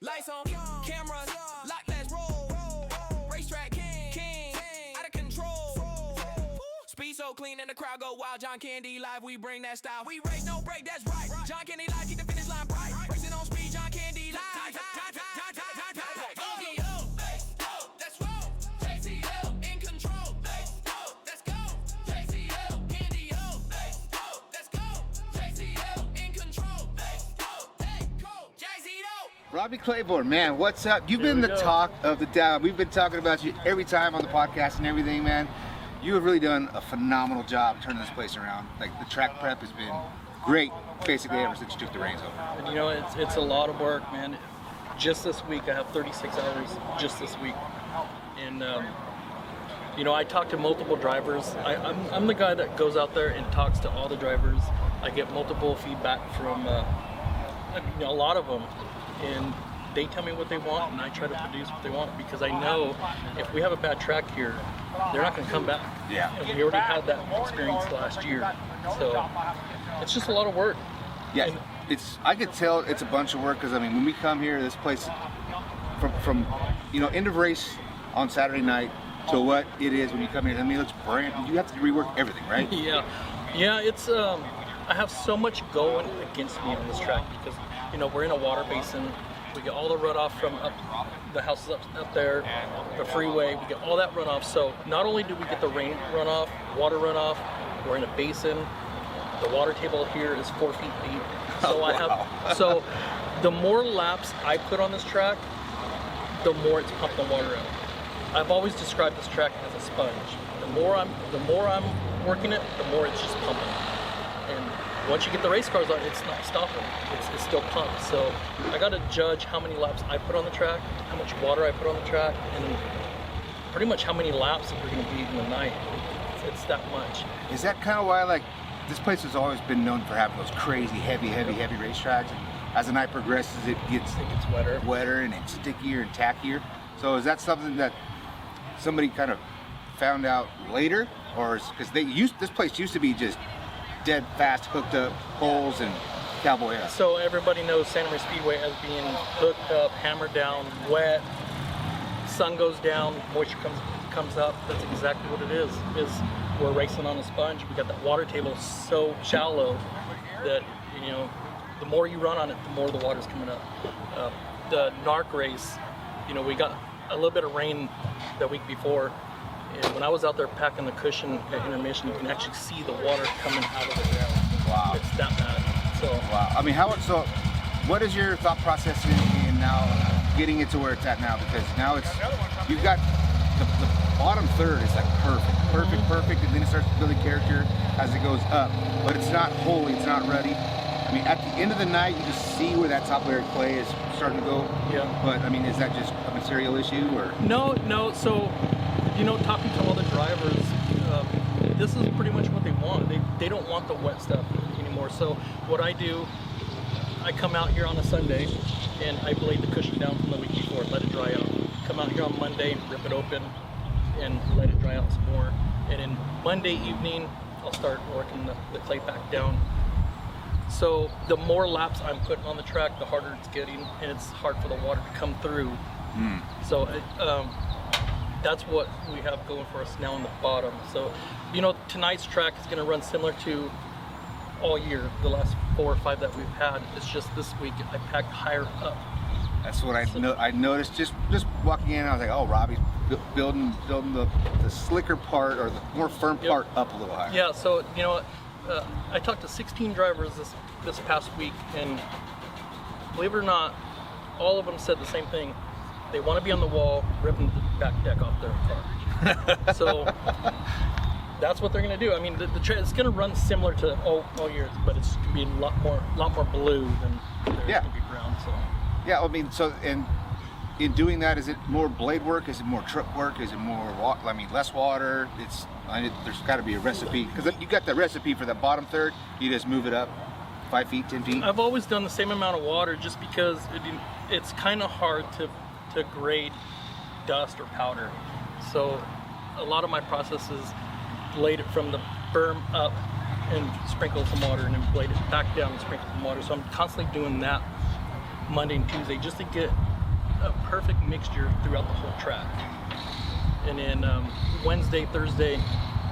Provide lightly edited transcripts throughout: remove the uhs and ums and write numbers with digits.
Lights on, cameras, lock, let's roll. Racetrack king, out of control. Speed so clean and the crowd go wild. John Candy live, we bring that style. We race, no break, that's right. John Candy live, keep the finish line bright. Racing on speed, John Candy live. Let's roll. JCL in control. Let's go. JCL Candy ho. Let's go. JCL in control. Robby Claborn, man, what's up? You've been the talk of the town. We've been talking about you every time on the podcast and everything, man. You have really done a phenomenal job turning this place around. Like, the track prep has been great, basically, ever since you took the reins over. And you know, it's a lot of work, man. Just this week, I have 36 hours just this week. And, you know, I talk to multiple drivers. I'm the guy that goes out there and talks to all the drivers. I get multiple feedback from you know, a lot of them. And they tell me what they want, and I try to produce what they want, because I know if we have a bad track here, they're not going to come back. Yeah. And we already had that experience last year. So it's just a lot of work. Yeah, I could tell it's a bunch of work, because I mean, when we come here, this place, from you know, end of race on Saturday night to what it is when you come here, I mean, it looks brand. You have to rework everything, right? Yeah. It's I have so much going against me on this track, because you know, we're in a water basin. We get all the runoff from up the houses up there, the freeway. We get all that runoff. So not only do we get the rain runoff, water runoff, we're in a basin. The water table here is 4 feet deep. So so the more laps I put on this track, the more it's pumping water out. I've always described this track as a sponge. The more I'm working it, the more it's just pumping. And once you get the race cars on, it's not stopping. It's still pumped. So I got to judge how many laps I put on the track, how much water I put on the track, and pretty much how many laps we're going to be in the night. It's that much. Is that kind of why, like, this place has always been known for having those crazy, heavy racetracks? And as the night progresses, it gets wetter and it's stickier and tackier. So is that something that somebody kind of found out later, or because this place used to be just dead fast, hooked up holes and cowboy up? So everybody knows Santa Maria Speedway as being hooked up, hammered down, wet. Sun goes down, moisture comes up. That's exactly what it is. We're racing on a sponge. We got that water table so shallow that, you know, the more you run on it, the more the water's coming up. The NARC race, you know, we got a little bit of rain the week before. And when I was out there packing the cushion at intermission, you can actually see the water coming out of the ground. Wow. It's that bad. So. Wow. I mean, what is your thought process in now getting it to where it's at now? Because now you've got the bottom third is like perfect, and then it starts building character as it goes up. But it's not holy, it's not ruddy. I mean, at the end of the night, you just see where that top layer of clay is starting to go. Yeah. But I mean, is that just a material issue, or? No. So, you know, talking to other drivers, this is pretty much what they want. They don't want the wet stuff anymore. So what I do, I come out here on a Sunday and I blade the cushion down from the week before, let it dry out. Come out here on Monday, rip it open and let it dry out some more. And then Monday evening, I'll start working the clay back down. So the more laps I'm putting on the track, the harder it's getting, and it's hard for the water to come through. So that's what we have going for us now on the bottom. So, you know, tonight's track is going to run similar to all year, the last 4 or 5 that we've had. It's just this week I packed higher up. That's what I noticed just walking in. I was like, oh, Robby's building the slicker part, or the more firm part up a little higher. Yeah. So, you know, I talked to 16 drivers this past week, and believe it or not, all of them said the same thing. They want to be on the wall, ripping the back deck off their car. So that's what they're going to do. I mean, it's going to run similar to all year, but it's going to be a lot more blue than there's going to be brown. So. Yeah, I mean, so in doing that, is it more blade work? Is it more truck work? Is it more less water? There's got to be a recipe, because you got that recipe for that bottom third. You just move it up 5 feet, 10 feet. I've always done the same amount of water, just because it's kind of hard to grade dust or powder. So a lot of my process is blade it from the berm up and sprinkle some water, and then blade it back down and sprinkle some water. So I'm constantly doing that Monday and Tuesday, just to get a perfect mixture throughout the whole track. And then Wednesday, Thursday,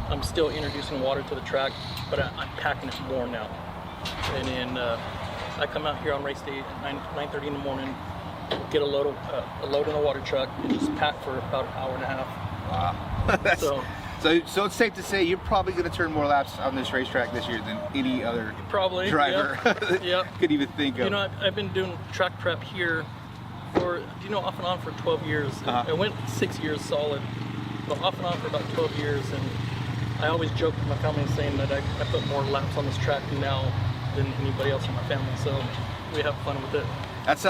I'm still introducing water to the track, but I'm packing it more now. And then I come out here on race day at 9:30 in the morning, get a load in a water truck, and just pack for about an hour and a half. Wow. So it's safe to say you're probably going to turn more laps on this racetrack this year than any other driver could even think of. You know, I've been doing track prep here for, off and on for 12 years. I went 6 years solid, but off and on for about 12 years. And I always joke with my family saying that I put more laps on this track now than anybody else in my family. So we have fun with it. That's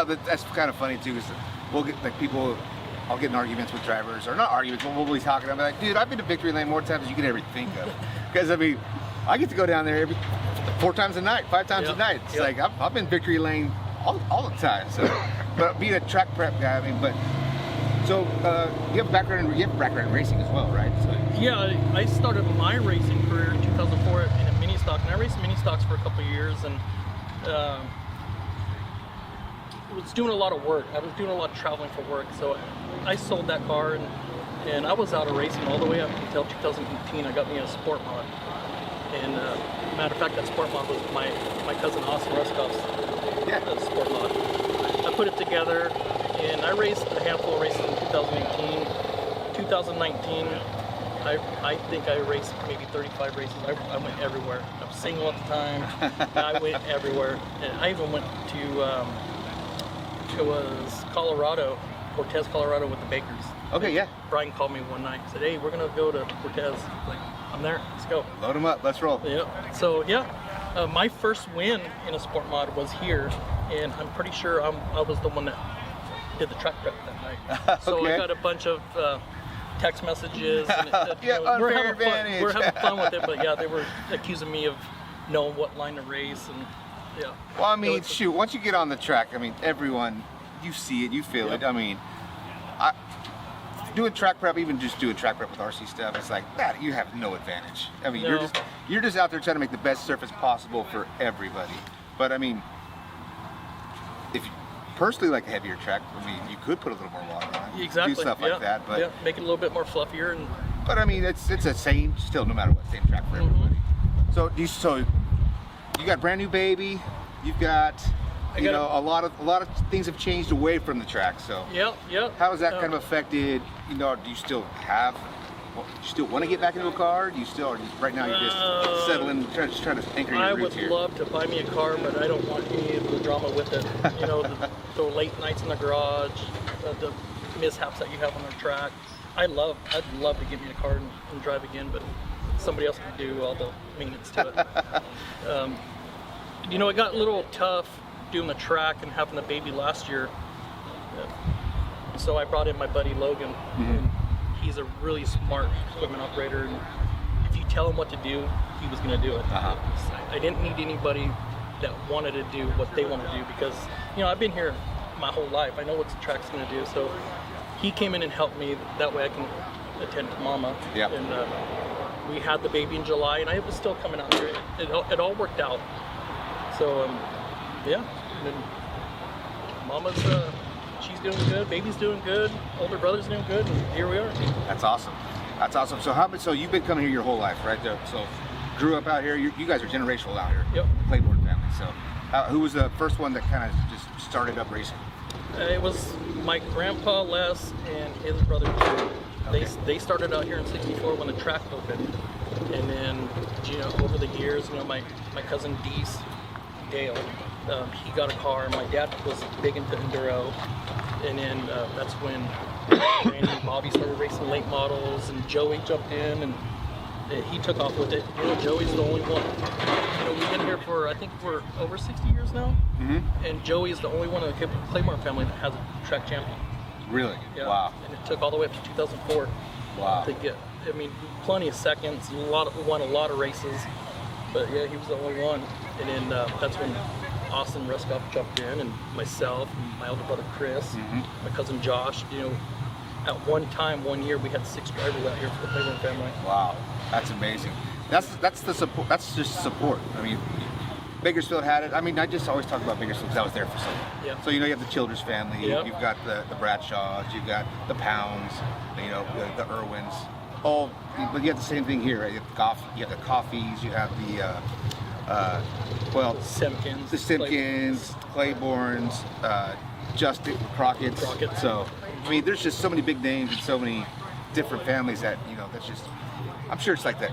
kind of funny too. Is we'll get people. I'll get in arguments with drivers, or not arguments, but we'll be talking. I'm like, dude, I've been to victory lane more times than you could ever think of. Because I mean, I get to go down there 4 times a night, 5 times a night. It's like I've been victory lane all the time. So, but being a track prep guy, I mean, so you have background in racing as well, right? So, yeah, I started my racing career in 2004 in a mini stock, and I raced mini stocks for a couple of years, and was doing a lot of work. I was doing a lot of traveling for work, so I sold that car, and I was out of racing all the way up until 2018. I got me a sport mod, and matter of fact, that sport mod was my cousin Austin Ruskoff's sport mod. I put it together, and I raced a handful of races in 2018. 2019, I think I raced maybe 35 races. I went everywhere. I was single at the time. I went everywhere, and I even went to it was Colorado, Cortez, Colorado, with the Bakers. Okay, yeah. Brian called me one night and said, "Hey, we're gonna go to Cortez." Like, I'm there. Let's go. Load them up. Let's roll. Yeah. So my first win in a sport mod was here, and I'm pretty sure I was the one that did the track prep that night. So I got a bunch of text messages. And we're having fun with it, but yeah, they were accusing me of knowing what line to race and. Yeah. Well, I mean, shoot, once you get on the track, I mean, everyone, you see it, you feel it. I mean, doing track prep, even just doing track prep with RC stuff, it's like, that you have no advantage. I mean, you're just out there trying to make the best surface possible for everybody. But I mean, if you personally like a heavier track, I mean, you could put a little more water on it. Exactly. Do stuff like that. But make it a little bit more fluffier. But I mean, it's a same, still, no matter what, same track for everybody. So you got brand new baby. You've got, a lot of things have changed away from the track. So how has that kind of affected? Do you still want to get back into a car? Right now you're just settling, trying to anchor your roots here? I would love to buy me a car, but I don't want any of the drama with it. The late nights in the garage, the mishaps that you have on the track. I'd love to get me a car and drive again, but somebody else can do all the maintenance to it. It got a little tough doing the track and having the baby last year. So I brought in my buddy Logan. And he's a really smart equipment operator, and if you tell him what to do, he was going to do it. I didn't need anybody that wanted to do what they want to do, because I've been here my whole life. I know what the track's going to do. So he came in and helped me. That way I can attend to Mama. Yeah. And we had the baby in July, and I was still coming out here. It all worked out. So and then Mama's she's doing good, baby's doing good, older brother's doing good, and here we are. That's awesome. So you've been coming here your whole life, right? So grew up out here. You guys are generational out here. Yep. Claborn family. So who was the first one that kind of just started up racing? It was my grandpa Les and his brother Joe. Okay. They started out here in '64 when the track opened, and then over the years, my cousin Dale, he got a car. My dad was big into enduro, and then that's when Randy and Bobby started racing late models, and Joey jumped in and he took off with it. Joey's the only one. We've been here for, I think we're over 60 years now, and Joey is the only one in the Claborn family that has a track champion. Really? Yeah. Wow. And it took all the way up to 2004 to get, plenty of seconds, won a lot of races, but yeah, he was the only one. And then that's when Austin Ruskoff jumped in, and myself, and my older brother Chris, my cousin Josh. At one year, we had 6 drivers out here for the Claborn family. Wow, that's amazing. That's the support. That's just support. I mean, Bakersfield had it. I mean, I just always talk about Bakersfield because I was there for so long. Yeah. So, you know, you have the Childers family, Yep. you've got the Bradshaws, you've got the Pounds, you know, the Irwins. All, but you have the same thing here, right? You have the Coffees, you have Simpkins. the Simpkins, Claiborns, Justin Crockett's. Crockett's. So, I mean, there's just so many big names and so many different families that, you know, that's just, I'm sure it's like that.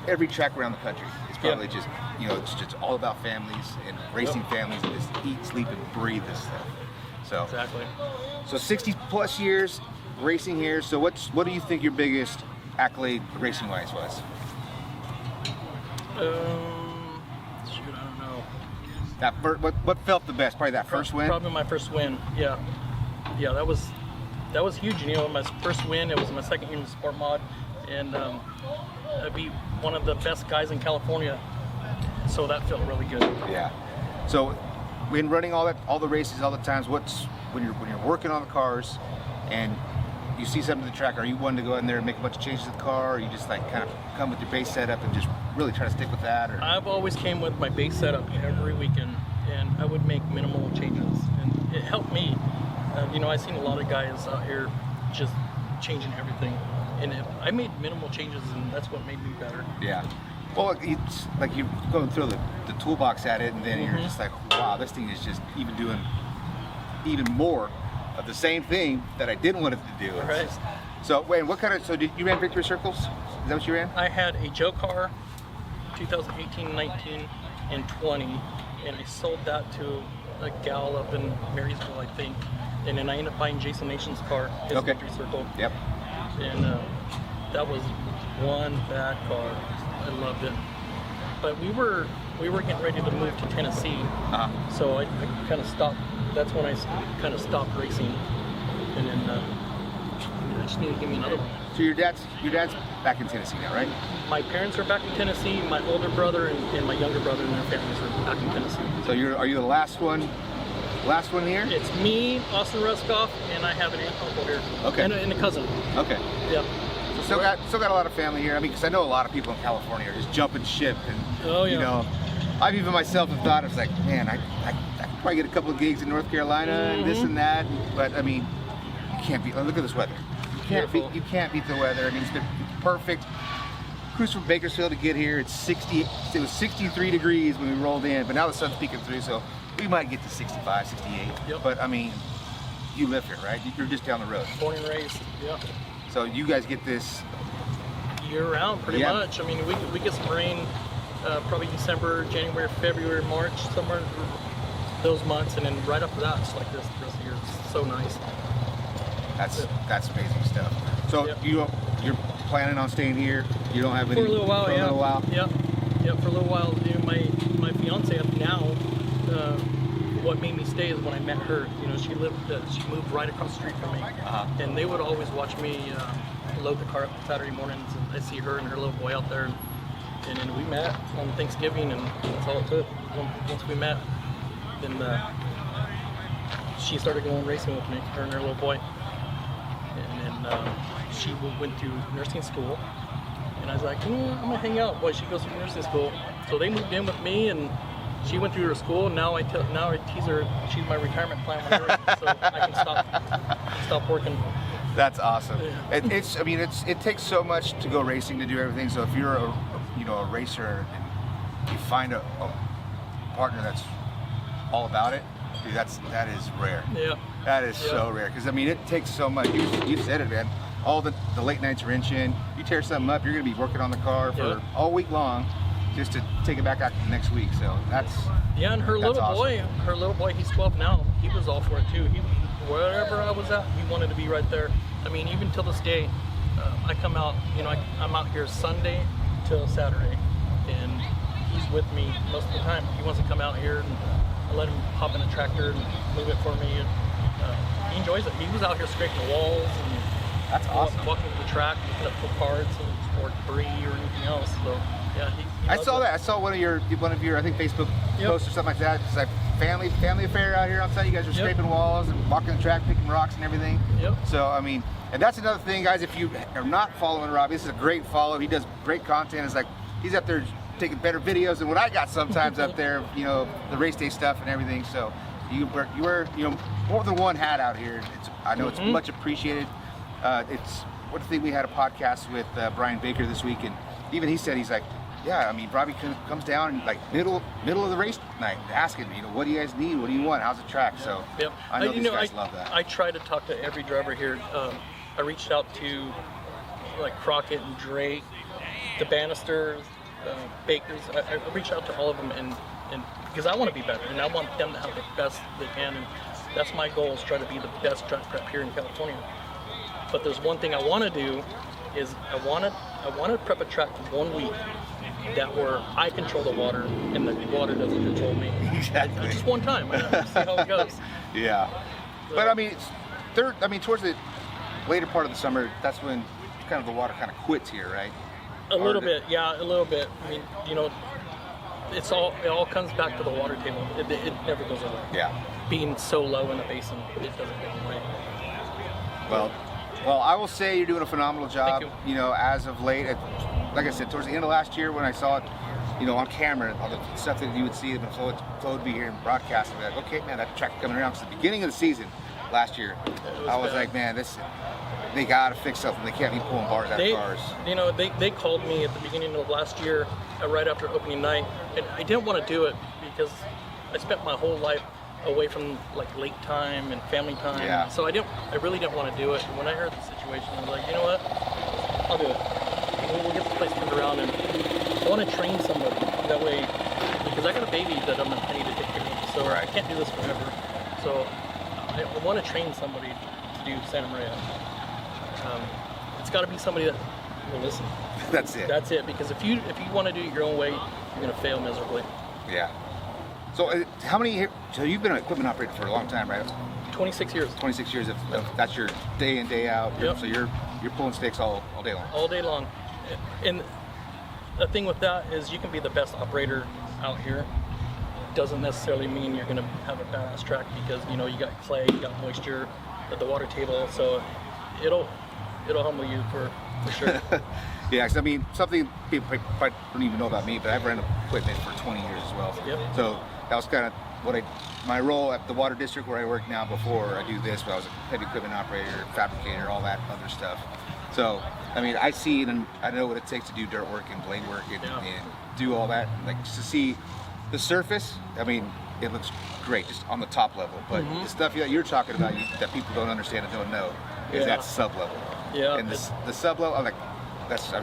Every track around the country is probably just, you know, it's just all about families and racing families and just eat, sleep, and breathe this stuff. So, Exactly. so 60 plus years racing here. So what do you think your biggest accolade racing wise was? Shoot, I don't know. That what felt the best? Probably that first win. Probably my first win. Yeah, that was huge. You know, my first win. It was my second year in the sport mod, and I beat one of the best guys in California. So that felt really good. Yeah. So when running all the races, all the times, when you're working on the cars, and you see something to the track, are you one to go in there and make a bunch of changes to the car, or you just like kind of come with your base setup and just really try to stick with that? Or I've always came with my base setup every weekend, and I would make minimal changes, and it helped me. You know, I've seen a lot of guys out here just changing everything, and I made minimal changes, and that's what made me better. Yeah. Well, it's like you go and throw the toolbox at it, and then you're just like, wow, this thing is just even doing even more of the same thing that I didn't want it to do. Right. So, wait, so did you ran Victory Circles? Is that what you ran? I had a Joe car, 2018, 19, and 20, and I sold that to a gal up in Marysville, I think. And then I ended up buying Jason Nation's car, his Okay. Victory Circle. Yep. And that was one bad car. I loved it. But we were getting ready to move to Tennessee, so I kind of stopped. That's when I kind of stopped racing, and then I just need to give me another one. So your dad's back in Tennessee now, right? My parents are back in Tennessee. My older brother and my younger brother and their families are back in Tennessee. So are you the last one here? It's me, Austin Ruskoff, and I have an aunt uncle here. Okay. And a cousin. Okay. Yeah. So still got a lot of family here. I mean, because I know a lot of people in California are just jumping ship, and you know, I've even myself have thought, it's like, man, I could probably get a couple of gigs in North Carolina and this and that, but I mean, you can't beat. Look at this weather. You can't beat the weather. I mean, it's been perfect. Cruise from Bakersfield to get here. It was 63 degrees when we rolled in, but now the sun's peeking through, so we might get to 65, 68. Yep. But I mean, you live here, right? You're just down the road. Born and raised. Yeah. So you guys get this Year round, pretty much. I mean, we get some rain, probably December, January, February, March, somewhere those months, and then right after that, it's like this the rest of the year. It's so nice. That's amazing stuff. So you're planning on staying here? You don't have any for a little while? For a little while. Yeah. For a little while. You know, my fiance now. What made me stay is when I met her. You know, she moved right across the street from me, and they would always watch me load the car up Saturday mornings, and I see her and her little boy out there, and then we met on Thanksgiving, and that's all it took. Once we met, then she started going racing with me, her and her little boy, and then she went to nursing school, and I was like, I'm gonna hang out. Boy, she goes to nursing school, so they moved in with me, and she went through her school, and now I tease her. She's my retirement plan with her, so I can stop working. That's awesome. Yeah. It takes so much to go racing, to do everything. So if you're a racer and you find a partner that's all about it, dude, that is rare. Yeah. That is so rare, because I mean, it takes so much. You said it, man. All the late nights wrenching. You tear something up, you're gonna be working on the car for all week long, just to take it back out the next week. So that's and her little boy, he's 12 now. He was all for it too. Wherever I was at, he wanted to be right there. I mean, even till this day, I come out. You know, I'm out here Sunday till Saturday, and he's with me most of the time. He wants to come out here, and I let him hop in a tractor and move it for me. And he enjoys it. He was out here scraping the walls and that's awesome. Walking to the track, picking up full parts or debris or anything else. So yeah, I saw that. I saw one of your I think Facebook posts or something like that. It's like family affair out here on site. You guys are scraping walls and walking the track, picking rocks and everything. Yep. So I mean, and that's another thing, guys. If you are not following Robbie, this is a great follow. He does great content. It's like he's up there taking better videos than what I got sometimes up there. You know, the race day stuff and everything. So you wear you know, more than one hat out here. I know it's much appreciated. It's one thing, we had a podcast with Brian Baker this week, and even he said, he's like, yeah, I mean, Robby comes down and like middle of the race night asking me, you know, what do you guys need? What do you want? How's the track? So I know these guys love that. I try to talk to every driver here. I reached out to like Crockett and Drake, the Bannisters, Bakers. I reached out to all of them, and because I want to be better, and I want them to have the best they can, and that's my goal, is try to be the best track prep here in California. But there's one thing I want to do, is I want to prep a track for 1 week that where I control the water and the water doesn't control me. Exactly. Just one time. I see how it goes. Yeah. So, but I mean, towards the later part of the summer, that's when kind of the water kind of quits here, right? A little bit. I mean, you know, it all comes back to the water table. It never goes away. Yeah. Being so low in the basin, it doesn't go away. Well, I will say you're doing a phenomenal job. Thank You know, as of late, like I said, towards the end of last year when I saw it, you know, on camera, all the stuff that you would see, and Flo would be here and broadcasting, like, okay, man, that track coming around. Because the beginning of the season last year, I was like, man, they got to fix something. They can't be pulling bars out of cars. You know, they called me at the beginning of last year, right after opening night, and I didn't want to do it because I spent my whole life away from like late time and family time. Yeah. So I really didn't want to do it. And when I heard the situation, I was like, you know what? I'll do it. We'll get the place turned around, and I want to train somebody that way, because I got a baby that I need to take care of. So I can't do this forever. So I want to train somebody to do Santa Maria. It's got to be somebody that will listen. That's it. That's it. Because if you want to do it your own way, you're going to fail miserably. Yeah. So so you've been an equipment operator for a long time, right? 26 years. 26 years of that's your day in, day out. Yep. So you're pulling stakes all day long. All day long. And the thing with that is you can be the best operator out here. Doesn't necessarily mean you're going to have a badass track, because, you know, you got clay, you got moisture at the water table. So it'll humble you for sure. Yeah, because I mean, something people probably don't even know about me, but I've ran equipment for 20 years as well. Yep. So that was kind of my role at the water district where I work now. Before I do this, but I was a heavy equipment operator, fabricator, all that other stuff. So I mean, I see it, and I know what it takes to do dirt work and blade work and do all that. Like, just to see the surface, I mean, it looks great just on the top level. But the stuff that you're talking about that people don't understand and don't know is that sub level. Yeah. And the sub level, I'm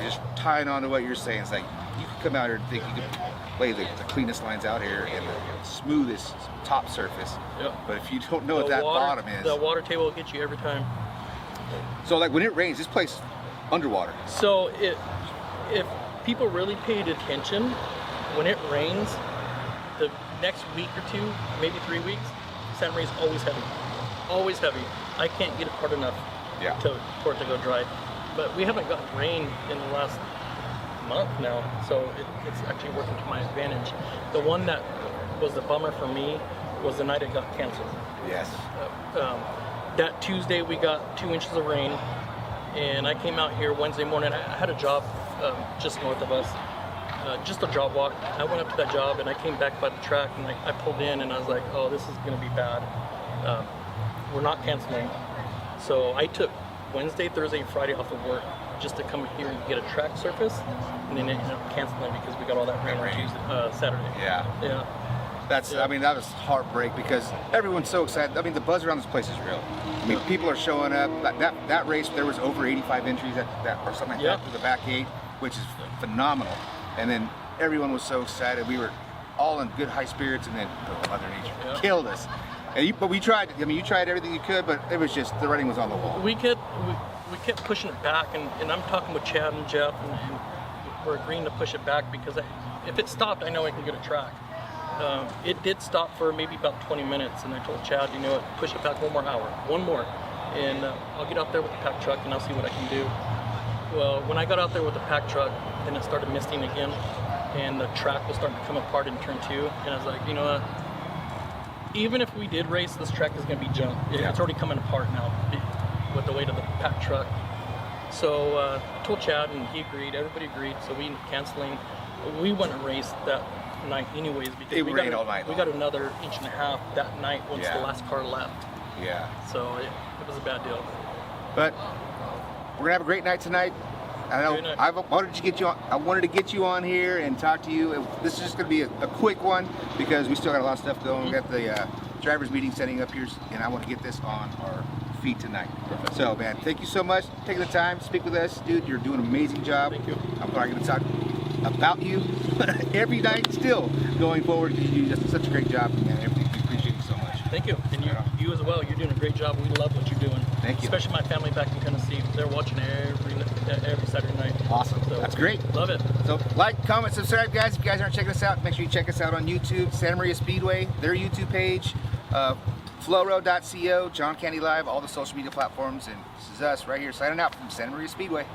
just tying on to what you're saying. It's like, you could come out here and think you could lay the cleanest lines out here and the smoothest top surface. Yep. But if you don't know what that bottom is, the water table will get you every time. So like when it rains, this place underwater. So if people really paid attention, when it rains, the next week or two, maybe 3 weeks, Santa Maria's always heavy. Always heavy. I can't get it hard enough for it to go dry. But we haven't gotten rain in the last month now, so it's actually working to my advantage. The one that was the bummer for me was the night it got canceled. Yes. That Tuesday we got 2 inches of rain, and I came out here Wednesday morning. I had a job just north of us, just a job walk. I went up to that job and I came back by the track, and I pulled in and I was like, oh, this is going to be bad. We're not canceling. So I took Wednesday, Thursday, and Friday off of work just to come here and get a track surface, and then ended up canceling because we got all that rain on Tuesday, Saturday. Yeah. I mean, that was heartbreak because everyone's so excited. I mean, the buzz around this place is real. I mean, people are showing up. That race, there was over 85 entries or something like that through the back 8, which is phenomenal. And then everyone was so excited. We were all in good high spirits, and then Mother Nature killed us. But we tried. I mean, you tried everything you could, but it was just the writing was on the wall. We kept pushing it back, and I'm talking with Chad and Jeff, and we're agreeing to push it back because if it stopped, I know I can get a track. It did stop for maybe about 20 minutes, and I told Chad, you know what, push it back one more, and I'll get out there with the pack truck and I'll see what I can do. Well, when I got out there with the pack truck, then it started misting again, and the track was starting to come apart in turn 2, and I was like, you know what, even if we did race, this track is going to be junk. It's already coming apart now with the weight of the pack truck. So I told Chad, and he agreed. Everybody agreed. So we ended up canceling. We wouldn't race that night anyways because It we rained got all night we long. got another inch and a half that night once Yeah. the last car left. Yeah. So it was a bad deal. But we're gonna have a great night tonight. I know Great night. I wanted to get you on. I wanted to get you on here and talk to you. This is just gonna be a quick one because we still got a lot of stuff going. We got the drivers meeting setting up here, and I want to get this on our feed tonight. Perfect. So, man, thank you so much for taking the time to speak with us, dude. You're doing an amazing job. Thank you. I'm probably gonna talk about you every night still going forward because you do just such a great job, man. Everything. We appreciate you so much. Thank you, and you as well. You're doing a great job. We love what you're doing. Thank you. Especially my family back in Tennessee. They're watching every Saturday night. Awesome. So, That's great. Love it. So like, comment, subscribe, guys. If you guys aren't checking us out, make sure you check us out on YouTube, Santa Maria Speedway, their YouTube page, flowroad.co, John Candy Live, all the social media platforms. And this is us right here signing out from Santa Maria Speedway.